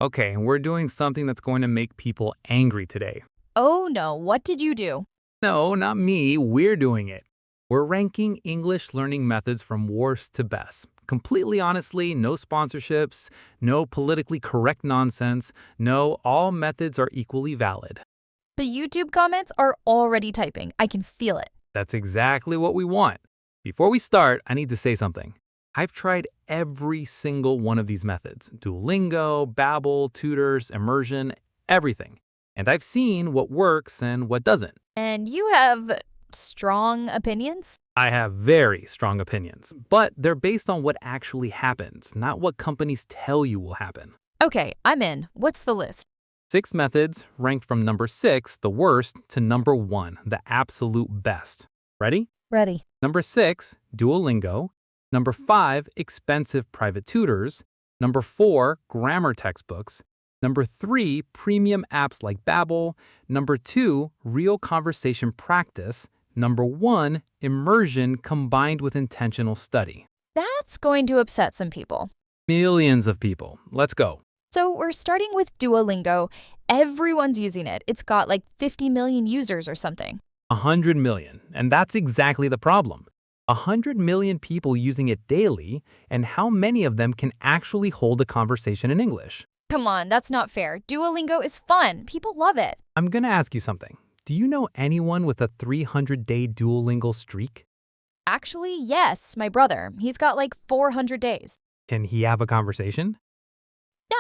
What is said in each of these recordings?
Okay, we're doing something that's going to make people angry today. Oh no, what did you do? No, not me. We're doing it. We're ranking English learning methods from worst to best. Completely honestly, no sponsorships, no politically correct nonsense, no, all methods are equally valid. The YouTube comments are already typing. I can feel it. That's exactly what we want. Before we start, I need to say something. I've tried every single one of these methods: Duolingo, Babbel, Tutors, Immersion, everything. And I've seen what works and what doesn't. And you have strong opinions? I have very strong opinions, but they're based on what actually happens, not what companies tell you will happen. Okay, I'm in. What's the list? 6 methods ranked from number 6, the worst, to number 1, the absolute best. Ready? Ready. Number 6, Duolingo. Number 5, expensive private tutors. Number 4, grammar textbooks. Number 3, premium apps like Babbel. Number 2, real conversation practice. Number 1, immersion combined with intentional study. That's going to upset some people. Millions of people. Let's go. So we're starting with Duolingo. Everyone's using it. It's got like 50 million users or something. 100 million. And that's exactly the problem. 100 million people using it daily, and how many of them can actually hold a conversation in English? Come on, that's not fair. Duolingo is fun. People love it. I'm gonna ask you something. Do you know anyone with a 300-day Duolingo streak? Actually, yes, my brother. He's got like 400 days. Can he have a conversation?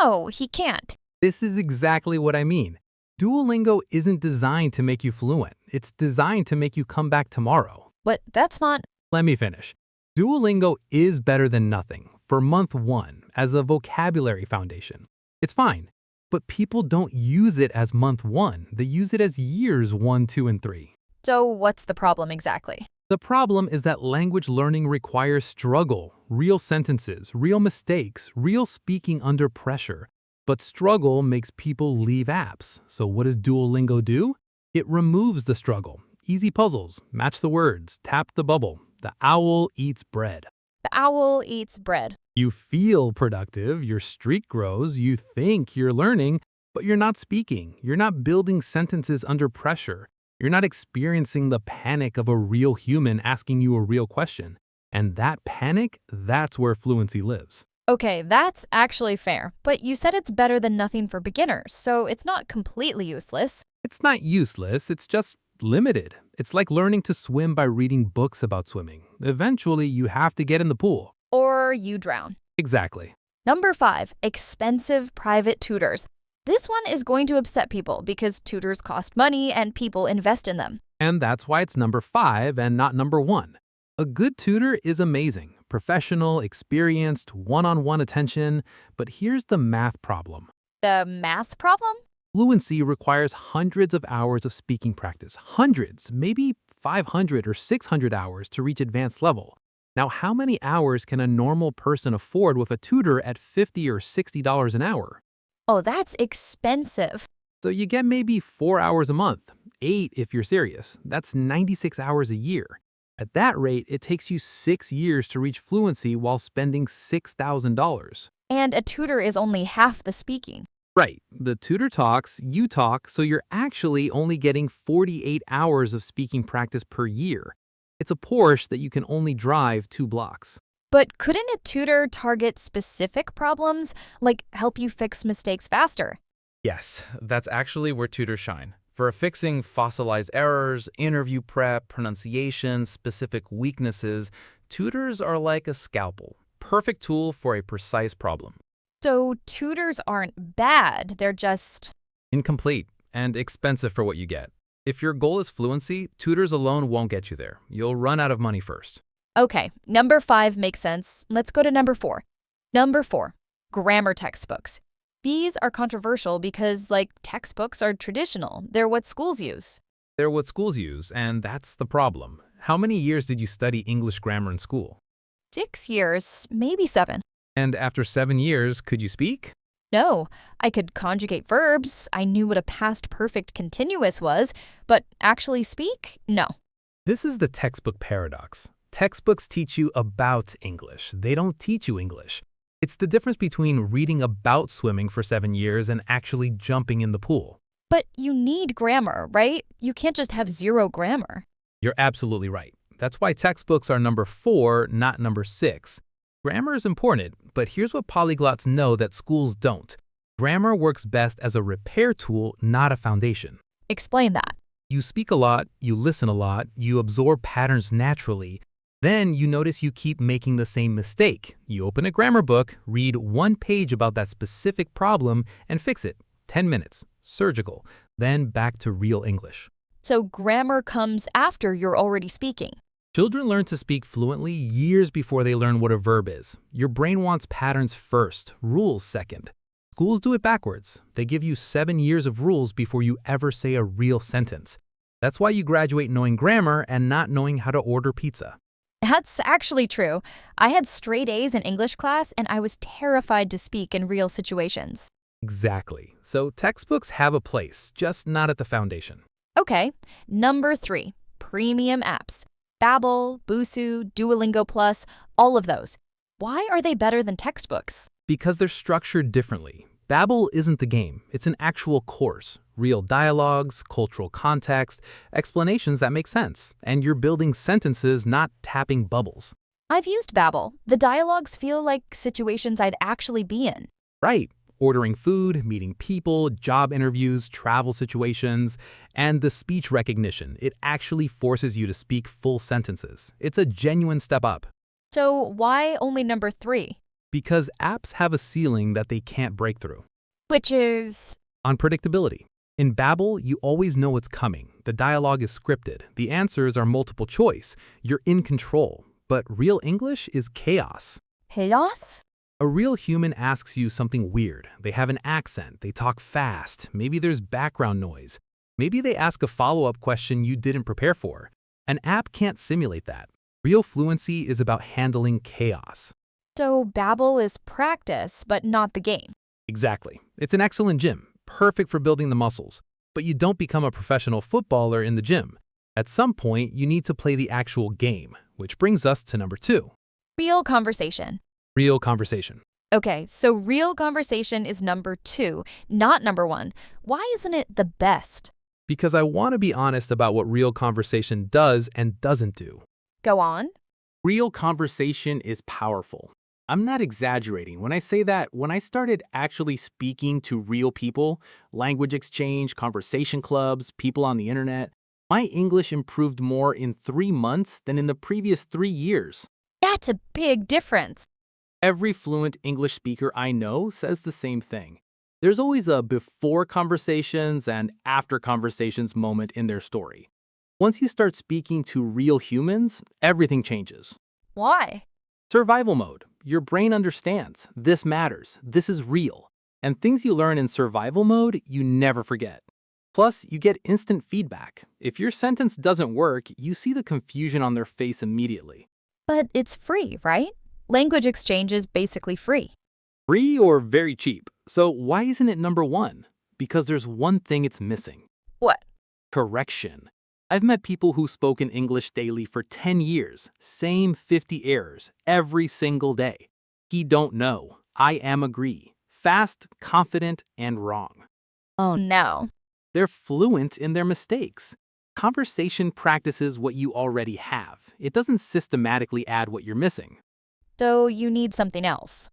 No, he can't. This is exactly what I mean. Duolingo isn't designed to make you fluent. It's designed to make you come back tomorrow. But that's not. Let me finish. Duolingo is better than nothing for month 1 as a vocabulary foundation. It's fine, but people don't use it as month 1. They use it as years 1, 2, and 3. So what's the problem exactly? The problem is that language learning requires struggle, real sentences, real mistakes, real speaking under pressure. But struggle makes people leave apps. So what does Duolingo do? It removes the struggle. Easy puzzles, match the words, tap the bubble. The owl eats bread. The owl eats bread. You feel productive, your streak grows, you think you're learning, but you're not speaking. You're not building sentences under pressure. You're not experiencing the panic of a real human asking you a real question. And that panic, that's where fluency lives. Okay, that's actually fair. But you said it's better than nothing for beginners, so it's not completely useless. It's not useless, it's just limited. It's like learning to swim by reading books about swimming. Eventually, you have to get in the pool. Or you drown. Exactly. Number 5, expensive private tutors. This one is going to upset people because tutors cost money and people invest in them. And that's why it's number 5 and not number 1. A good tutor is amazing, professional, experienced, one-on-one attention, but here's the math problem. The math problem? Fluency requires hundreds of hours of speaking practice, hundreds, maybe 500 or 600 hours to reach advanced level. Now, how many hours can a normal person afford with a tutor at $50 or $60 an hour? Oh, that's expensive. So you get maybe 4 hours a month, 8 if you're serious. That's 96 hours a year. At that rate, it takes you 6 years to reach fluency while spending $6,000. And a tutor is only half the speaking. Right. The tutor talks, you talk, so you're actually only getting 48 hours of speaking practice per year. It's a Porsche that you can only drive 2 blocks. But couldn't a tutor target specific problems, like help you fix mistakes faster? Yes, that's actually where tutors shine. For fixing fossilized errors, interview prep, pronunciation, specific weaknesses, tutors are like a scalpel. Perfect tool for a precise problem. So tutors aren't bad, they're just… Incomplete and expensive for what you get. If your goal is fluency, tutors alone won't get you there. You'll run out of money first. Okay, number 5 makes sense. Let's go to number 4. Number 4, grammar textbooks. These are controversial because, like, textbooks are traditional. They're what schools use. They're what schools use, and that's the problem. How many years did you study English grammar in school? 6 years, maybe 7. And after 7 years, could you speak? No, I could conjugate verbs, I knew what a past perfect continuous was, but actually speak? No. This is the textbook paradox. Textbooks teach you about English. They don't teach you English. It's the difference between reading about swimming for 7 years and actually jumping in the pool. But you need grammar, right? You can't just have zero grammar. You're absolutely right. That's why textbooks are number 4, not number 6. Grammar is important, but here's what polyglots know that schools don't. Grammar works best as a repair tool, not a foundation. Explain that. You speak a lot, you listen a lot, you absorb patterns naturally. Then you notice you keep making the same mistake. You open a grammar book, read one page about that specific problem, and fix it. 10 minutes. Surgical. Then back to real English. So grammar comes after you're already speaking. Children learn to speak fluently years before they learn what a verb is. Your brain wants patterns first, rules second. Schools do it backwards. They give you 7 years of rules before you ever say a real sentence. That's why you graduate knowing grammar and not knowing how to order pizza. That's actually true. I had straight A's in English class, and I was terrified to speak in real situations. Exactly. So textbooks have a place, just not at the foundation. Okay, number 3, premium apps. Babbel, Busuu, Duolingo Plus, all of those. Why are they better than textbooks? Because they're structured differently. Babbel isn't the game, it's an actual course. Real dialogues, cultural context, explanations that make sense. And you're building sentences, not tapping bubbles. I've used Babbel. The dialogues feel like situations I'd actually be in. Right. Ordering food, meeting people, job interviews, travel situations, and the speech recognition. It actually forces you to speak full sentences. It's a genuine step up. So why only number 3? Because apps have a ceiling that they can't break through. Which is... Unpredictability. In Babbel, you always know what's coming. The dialogue is scripted. The answers are multiple choice. You're in control. But real English is chaos. chaos? A real human asks you something weird. They have an accent. They talk fast. Maybe there's background noise. Maybe they ask a follow-up question you didn't prepare for. An app can't simulate that. Real fluency is about handling chaos. So Babbel is practice, but not the game. Exactly. It's an excellent gym, perfect for building the muscles. But you don't become a professional footballer in the gym. At some point, you need to play the actual game, which brings us to number 2. Real conversation. Real conversation. Okay, so real conversation is number 2, not number 1. Why isn't it the best? Because I want to be honest about what real conversation does and doesn't do. Go on. Real conversation is powerful. I'm not exaggerating when I say that when I started actually speaking to real people, language exchange, conversation clubs, people on the internet, my English improved more in 3 months than in the previous 3 years. That's a big difference. Every fluent English speaker I know says the same thing. There's always a before conversations and after conversations moment in their story. Once you start speaking to real humans, everything changes. Why? Survival mode. Your brain understands. This matters. This is real. And things you learn in survival mode, you never forget. Plus, you get instant feedback. If your sentence doesn't work, you see the confusion on their face immediately. But it's free, right? Language exchange is basically free. Free or very cheap. So why isn't it number 1? Because there's one thing it's missing. What? Correction. I've met people who spoke in English daily for 10 years, same 50 errors, every single day. He don't know. I am agree. Fast, confident, and wrong. Oh no. They're fluent in their mistakes. Conversation practices what you already have. It doesn't systematically add what you're missing. So you need something else.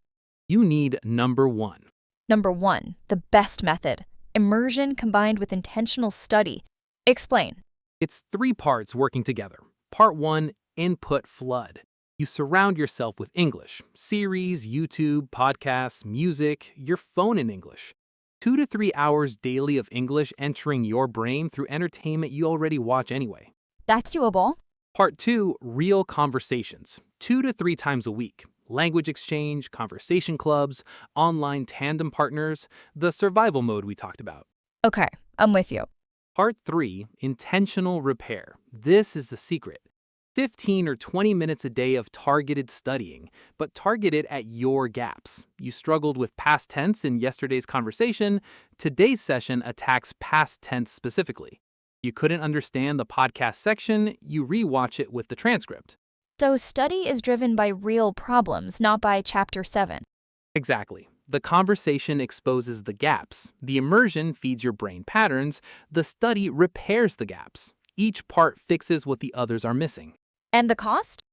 You need number 1. Number 1, the best method. Immersion combined with intentional study. Explain. It's 3 parts working together. Part 1, input flood. You surround yourself with English, series, YouTube, podcasts, music, your phone in English. 2 to 3 hours daily of English entering your brain through entertainment you already watch anyway. That's doable. Part 2, real conversations. 2 to 3 times a week. Language exchange, conversation clubs, online tandem partners, the survival mode we talked about. Okay, I'm with you. Part 3, intentional repair. This is the secret. 15 or 20 minutes a day of targeted studying, but targeted at your gaps. You struggled with past tense in yesterday's conversation. Today's session attacks past tense specifically. You couldn't understand the podcast section, you rewatch it with the transcript. So study is driven by real problems, not by chapter 7. Exactly. The conversation exposes the gaps. The immersion feeds your brain patterns. The study repairs the gaps. Each part fixes what the others are missing. And the cost?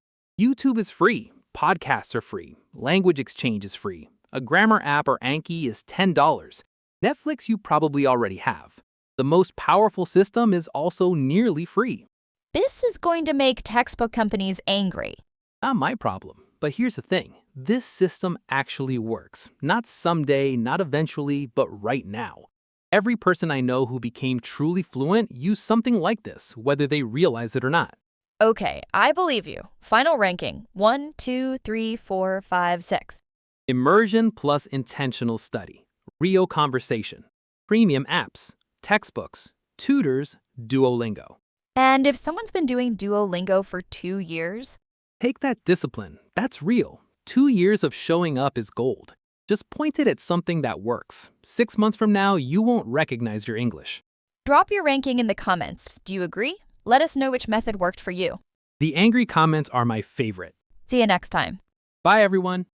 YouTube is free. Podcasts are free. Language exchange is free. A grammar app or Anki is $10. Netflix you probably already have. The most powerful system is also nearly free. This is going to make textbook companies angry. Not my problem. But here's the thing. This system actually works. Not someday, not eventually, but right now. Every person I know who became truly fluent used something like this, whether they realize it or not. Okay, I believe you. Final ranking 1, 2, 3, 4, 5, 6. Immersion plus intentional study. Rio conversation. Premium apps. Textbooks. Tutors. Duolingo. And if someone's been doing Duolingo for 2 years? Take that discipline. That's real. 2 years of showing up is gold. Just point it at something that works. 6 months from now, you won't recognize your English. Drop your ranking in the comments. Do you agree? Let us know which method worked for you. The angry comments are my favorite. See you next time. Bye, everyone.